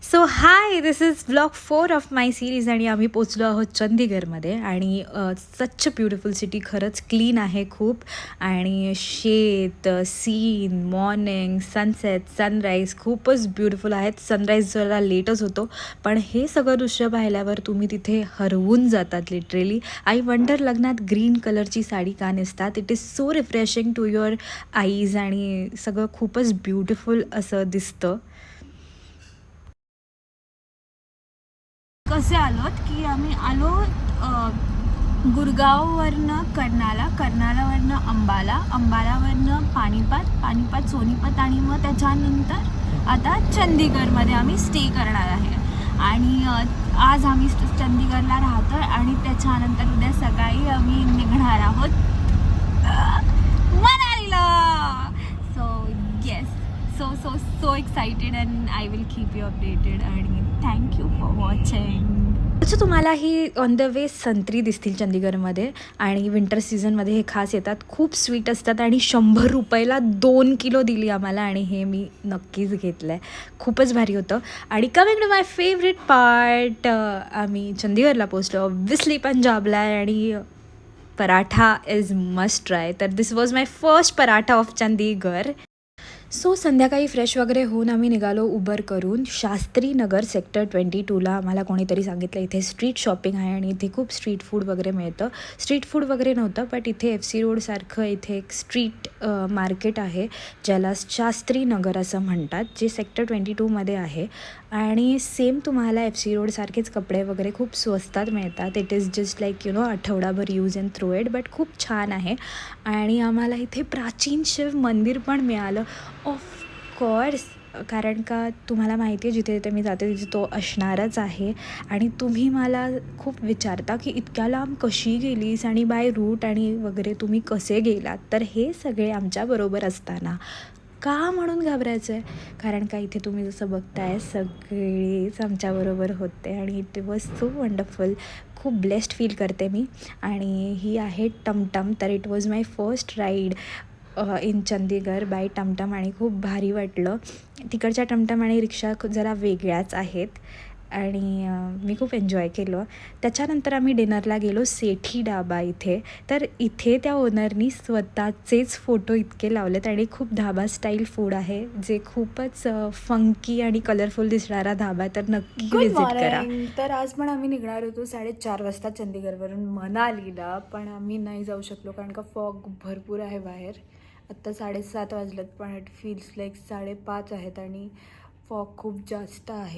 So high, this is blog 4 of my series आणि आम्ही पोचलो आहोत चंदीगडमध्ये. आणि सच अ ब्युटिफुल सिटी, खरंच क्लीन आहे खूप. आणि शेत, सीन, मॉर्निंग, सनसेट, सनराईज खूपच ब्युटिफुल आहेत. सनराईज जरा लेटच होतो, पण हे सगळं दृश्य पाहिल्यावर तुम्ही तिथे हरवून जातात लिटरली. आय वंडर लग्नात ग्रीन कलरची साडी का नेसतात. It is so refreshing to your eyes आणि सगळं खूपच ब्युटिफुल असं दिसतं. कसे आलोत की आम्ही आलो गुरगाववरनं कर्नालावरनं अंबालावरनं पानिपत सोनीपत आणि मग त्याच्यानंतर आता चंदीगडमध्ये आम्ही स्टे करणार आहे. आणि आज आम्ही चंदीगडला राहतो आणि त्याच्यानंतर उद्या सकाळी आम्ही निघणार आहोत मनालीला. So yes, so excited and I will keep you updated आणि thank you for watching. अच्छा, तुम्हाला ही ऑन द वे संत्री दिसतील चंदीगडमध्ये. आणि विंटर सीझनमध्ये हे खास येतात, खूप स्वीट असतात आणि 100 रुपयाला 2 किलो दिली आम्हाला आणि हे मी नक्कीच घेतलं आहे. खूपच भारी होतं. आणि coming to my favourite part, आम्ही चंदीगडला पोचलो, ऑब्व्हियसली पंजाबला आहे आणि पराठा इज मस्ट ट्राय. तर this was my first paratha of Chandigarh. So संध्याकाळी फ्रेश वगैरे होऊन आम्ही निघालो उबर करून. शास्त्री नगर सेक्टर 22ला आम्हाला कोणीतरी सांगितलं इथे स्ट्रीट शॉपिंग आहे आणि इथे खूप स्ट्रीट फूड वगैरे मिळतं. स्ट्रीट फूड वगैरे नव्हतं, बट इथे FC रोडसारखं इथे एक स्ट्रीट मार्केट आहे ज्याला शास्त्री नगर असं म्हणतात, जे सेक्टर 22मध्ये आहे. आणि सेम तुम्हाला FC रोडसारखेच कपडे वगैरे खूप स्वस्तात मिळतात. इट इज जस्ट लाईक आठवडाभर use and throw it, but खूप छान आहे. आणि आम्हाला इथे प्राचीन शिव मंदिर पण मिळालं. ऑफकोर्स, कारण का तुम्हाला माहिती आहे जिथे जिथे मी जाते तिथे तो असणारच आहे. आणि तुम्ही मला खूप विचारता की इतक्या लांब कशी गेलीस आणि बाय रूट आणि वगैरे तुम्ही कसे गेलात. तर हे सगळे आमच्याबरोबर असताना का म्हणून घाबरायचं आहे, कारण का इथे तुम्ही जसं बघताय सगळेच आमच्याबरोबर होते आणि इट वॉज सो वंडरफुल. खूप ब्लेस्ड फील करते मी. आणि ही आहे टमटम. तर it was my first ride in Chandigarh by टमटम आणि खूप भारी वाटलं. तिकडच्या टमटम आणि रिक्षा जरा वेगळ्याच आहेत आणि मी खूप एन्जॉय केलं. त्याच्यानंतर आम्ही डिनरला गेलो सेठी ढाबा इथे. तर इथे त्या ओनरनी स्वतःचेच फोटो इतके लावलेत आणि खूप ढाबा स्टाईल फूड आहे, जे खूपच फंकी आणि कलरफुल दिसणारा ढाबा. तर नक्की विजिट करा. तर आज पण आम्ही निघणार होतो 4:30 वाजता चंदीगडवरून मनालीला, पण आम्ही नाही जाऊ शकलो कारण का फॉग भरपूर आहे बाहेर. आत्ता 7:30 वाजलेत, पण इट फील्स लाईक 5:30 आहेत आणि फॉग खूप जास्त आहे.